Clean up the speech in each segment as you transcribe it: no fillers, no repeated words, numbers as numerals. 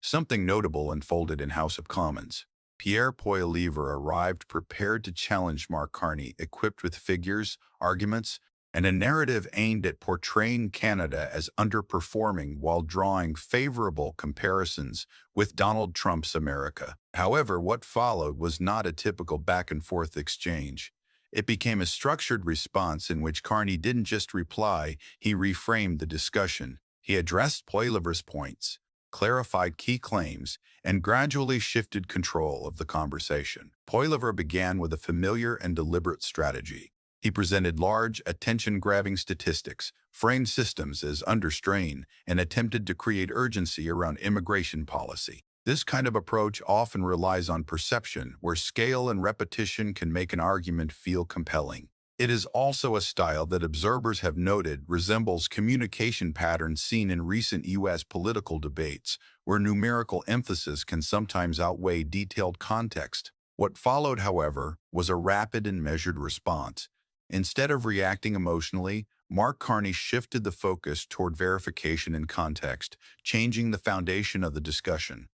Something notable unfolded in House of Commons. Pierre Poilievre arrived prepared to challenge Mark Carney, equipped with figures, arguments, and a narrative aimed at portraying Canada as underperforming while drawing favorable comparisons with Donald Trump's America. However, what followed was not a typical back-and-forth exchange. It became a structured response in which Carney didn't just reply, he reframed the discussion. He addressed Poilievre's points, clarified key claims, and gradually shifted control of the conversation. Poilievre began with a familiar and deliberate strategy. He presented large, attention-grabbing statistics, framed systems as under strain, and attempted to create urgency around immigration policy. This kind of approach often relies on perception, where scale and repetition can make an argument feel compelling. It is also a style that observers have noted resembles communication patterns seen in recent U.S. political debates, where numerical emphasis can sometimes outweigh detailed context. What followed, however, was a rapid and measured response. Instead of reacting emotionally, Mark Carney shifted the focus toward verification and context, changing the foundation of the discussion.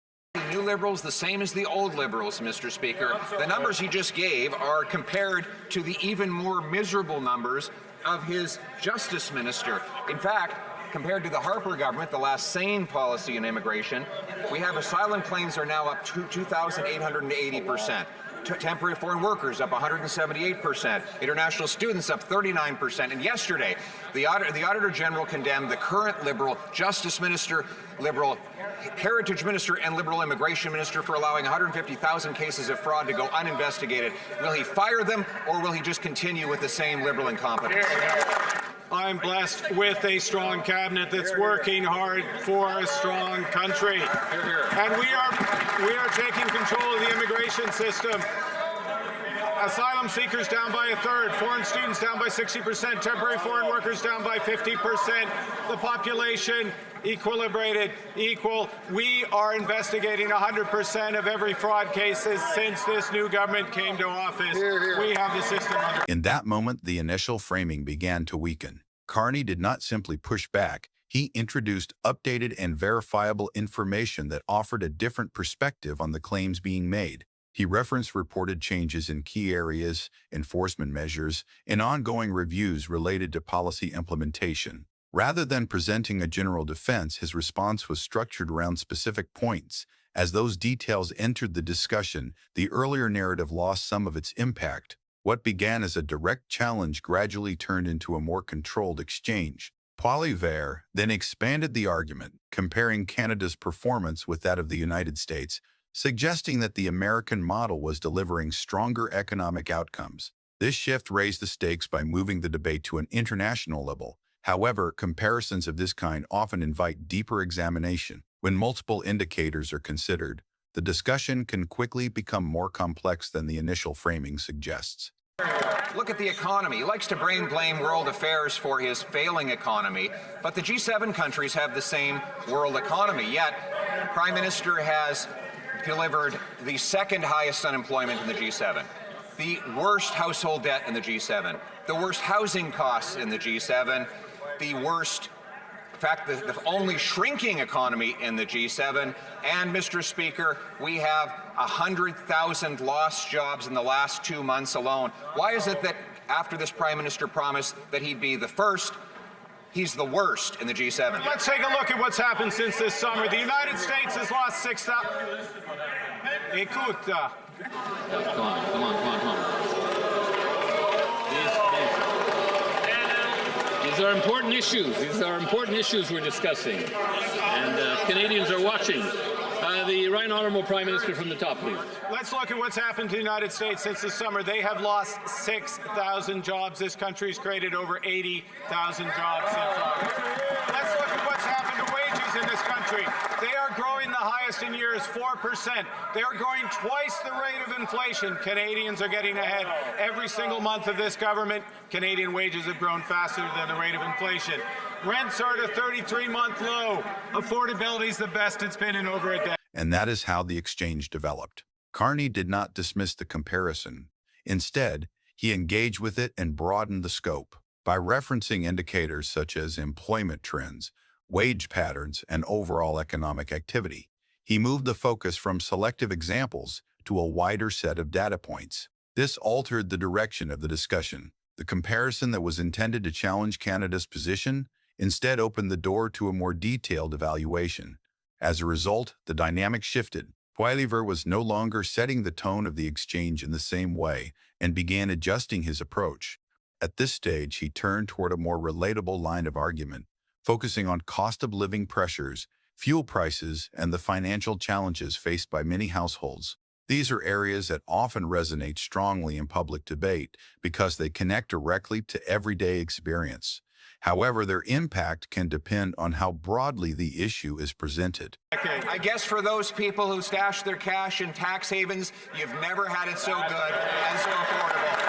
New Liberals the same as the old Liberals, Mr. Speaker. The numbers he just gave are compared to the even more miserable numbers of his Justice Minister. In fact, compared to the Harper government, the last sane policy in immigration, we have asylum claims are now up to 2,880%. Temporary foreign workers up 178%, international students up 39%, and yesterday the Auditor General condemned the current Liberal Justice Minister, Liberal Heritage Minister, and Liberal Immigration Minister for allowing 150,000 cases of fraud to go uninvestigated. Will he fire them, or will he just continue with the same Liberal incompetence? I'm blessed with a strong cabinet that's working hard for a strong country. And we are taking control of the immigration system. Asylum seekers down by a third, foreign students down by 60%, temporary foreign workers down by 50%, the population equilibrated, equal. We are investigating 100% of every fraud cases since this new government came to office. We have the system under. In that moment, the initial framing began to weaken. Carney did not simply push back. He introduced updated and verifiable information that offered a different perspective on the claims being made. He referenced reported changes in key areas, enforcement measures, and ongoing reviews related to policy implementation. Rather than presenting a general defense, his response was structured around specific points. As those details entered the discussion, the earlier narrative lost some of its impact. What began as a direct challenge gradually turned into a more controlled exchange. Poilievre then expanded the argument, comparing Canada's performance with that of the United States, suggesting that the American model was delivering stronger economic outcomes. This shift raised the stakes by moving the debate to an international level. However, comparisons of this kind often invite deeper examination. When multiple indicators are considered, the discussion can quickly become more complex than the initial framing suggests. Look at the economy. He likes to blame world affairs for his failing economy, but the G7 countries have the same world economy. Yet, the Prime Minister has delivered the second highest unemployment in the G7, the worst household debt in the G7, the worst housing costs in the G7, the worst, in fact, the only shrinking economy in the G7. And, Mr. Speaker, we have 100,000 lost jobs in the last 2 months alone. Why is it that after this Prime Minister promised that he'd be the first, he's the worst in the G7? Let's take a look at what's happened since this summer. The United States has lost 6,000. Écoute. Come on. These are important issues. These are important issues we're discussing. And Canadians are watching. The Right Honourable Prime Minister from the top, please. Let's look at what's happened to the United States since the summer. They have lost 6,000 jobs. This country's created over 80,000 jobs since August. Let's look at what's happened to wages in this country. They are growing the highest in years, 4%. They are growing twice the rate of inflation. Canadians are getting ahead. Every single month of this government, Canadian wages have grown faster than the rate of inflation. Rents are at a 33-month low. Affordability is the best it's been in over a decade. And that is how the exchange developed. Carney did not dismiss the comparison. Instead, he engaged with it and broadened the scope. By referencing indicators such as employment trends, wage patterns, and overall economic activity, He moved the focus from selective examples to a wider set of data points. This altered the direction of the discussion. The comparison that was intended to challenge Canada's position instead opened the door to a more detailed evaluation. As a result, the dynamic shifted. Poilievre was no longer setting the tone of the exchange in the same way and began adjusting his approach. At this stage, he turned toward a more relatable line of argument, focusing on cost of living pressures, fuel prices, and the financial challenges faced by many households. These are areas that often resonate strongly in public debate because they connect directly to everyday experience. However, their impact can depend on how broadly the issue is presented. I guess for those people who stash their cash in tax havens, you've never had it so good and so affordable.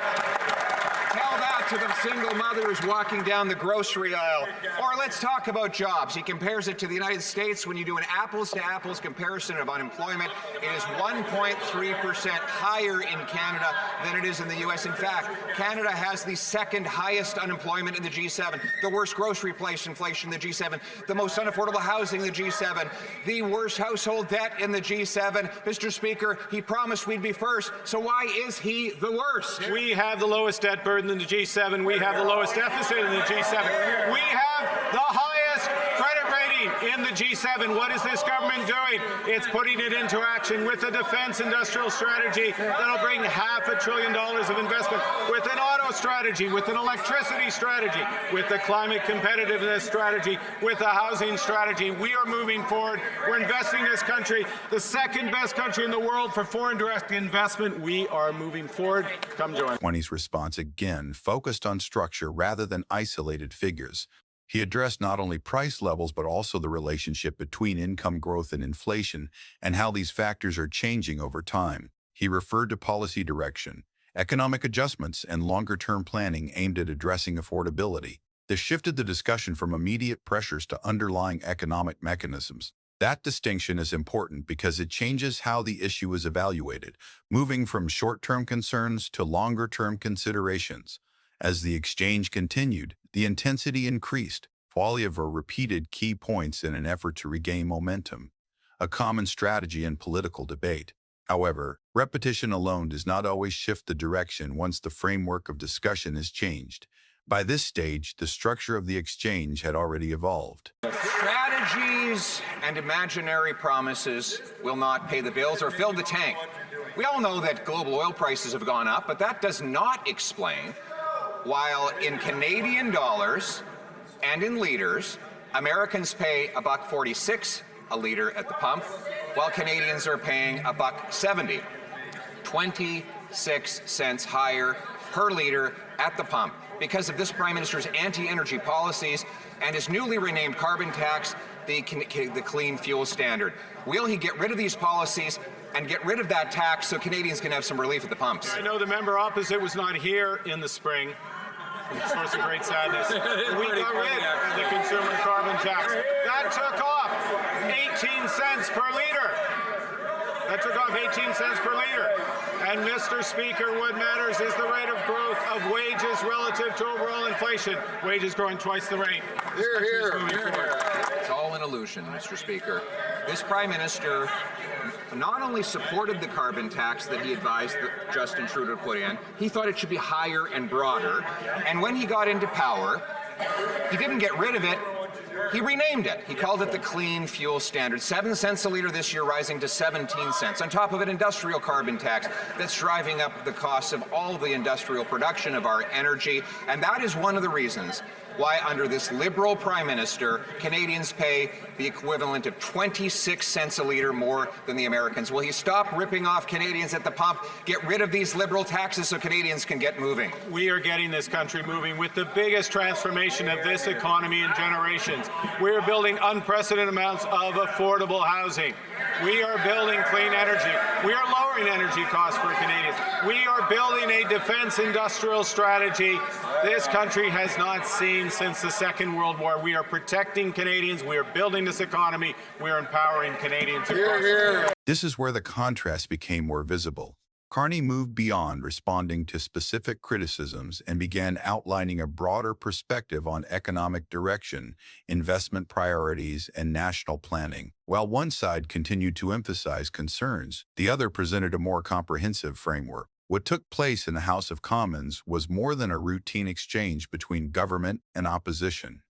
Tell that to the single mothers walking down the grocery aisle. Or let's talk about jobs. He compares it to the United States. When you do an apples-to-apples comparison of unemployment, it is 1.3% higher in Canada than it is in the U.S. In fact, Canada has the second highest unemployment in the G7, the worst grocery price inflation in the G7, the most unaffordable housing in the G7, the worst household debt in the G7. Mr. Speaker, he promised we'd be first, so why is he the worst? We have the lowest debt burden in the G7. We have the lowest deficit in the G7. We have the highest credit rating in the G7. What is this government doing? It's putting it into action with a defense industrial strategy that'll bring $500 billion of investment, with an auto strategy, with an electricity strategy, with the climate competitiveness strategy, with a housing strategy. We are moving forward. We're investing in this country, the second best country in the world for foreign direct investment. We are moving forward. Come join. 20's response again focused on structure rather than isolated figures. He addressed not only price levels but also the relationship between income growth and inflation and how these factors are changing over time. He referred to policy direction, economic adjustments, and longer-term planning aimed at addressing affordability. This shifted the discussion from immediate pressures to underlying economic mechanisms. That distinction is important because it changes how the issue is evaluated, moving from short-term concerns to longer-term considerations. As the exchange continued, the intensity increased. Poilievre repeated key points in an effort to regain momentum, a common strategy in political debate. However, repetition alone does not always shift the direction once the framework of discussion is changed. By this stage, the structure of the exchange had already evolved. Strategies and imaginary promises will not pay the bills or fill the tank. We all know that global oil prices have gone up, but that does not explain while in Canadian dollars and in liters, Americans pay $1.46 a liter at the pump, while Canadians are paying $1.70, 26 cents higher per liter at the pump because of this Prime Minister's anti-energy policies and his newly renamed carbon tax, the clean fuel standard. Will he get rid of these policies and get rid of that tax so Canadians can have some relief at the pumps? I know the member opposite was not here in the spring. It's a source of great sadness. We got rid of the consumer carbon tax. That took off 18 cents per liter. That took off 18 cents per liter. And Mr. Speaker, what matters is the rate of growth of wages relative to overall inflation. Wages growing twice the rate. Here, here. It's all an illusion, Mr. Speaker. This Prime Minister not only supported the carbon tax that he advised that Justin Trudeau put in, he thought it should be higher and broader. And when he got into power, he didn't get rid of it. He renamed it. He called it the clean fuel standard. 7 cents a liter this year, rising to 17 cents. On top of it, industrial carbon tax that's driving up the costs of all the industrial production of our energy. And that is one of the reasons why under this Liberal Prime Minister, Canadians pay the equivalent of 26 cents a liter more than the Americans. Will he stop ripping off Canadians at the pump, get rid of these Liberal taxes so Canadians can get moving? We are getting this country moving with the biggest transformation of this economy in generations. We are building unprecedented amounts of affordable housing. We are building clean energy. We are lowering energy costs for Canadians. We are building a defense industrial strategy this country has not seen since the Second World War. We are protecting Canadians. We are building this economy. We are empowering Canadians. This is where the contrast became more visible. Carney moved beyond responding to specific criticisms and began outlining a broader perspective on economic direction, investment priorities, and national planning. While one side continued to emphasize concerns, the other presented a more comprehensive framework. What took place in the House of Commons was more than a routine exchange between government and opposition.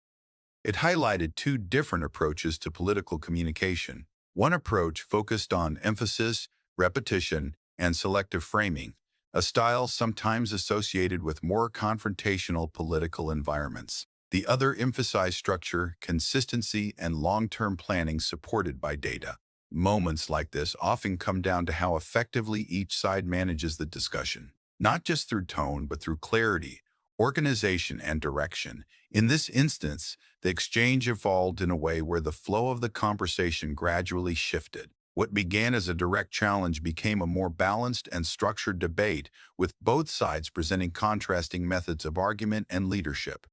It highlighted two different approaches to political communication. One approach focused on emphasis, repetition, and selective framing, a style sometimes associated with more confrontational political environments. The other emphasized structure, consistency, and long-term planning supported by data. Moments like this often come down to how effectively each side manages the discussion, not just through tone, but through clarity, organization, and direction. In this instance, the exchange evolved in a way where the flow of the conversation gradually shifted. What began as a direct challenge became a more balanced and structured debate, with both sides presenting contrasting methods of argument and leadership.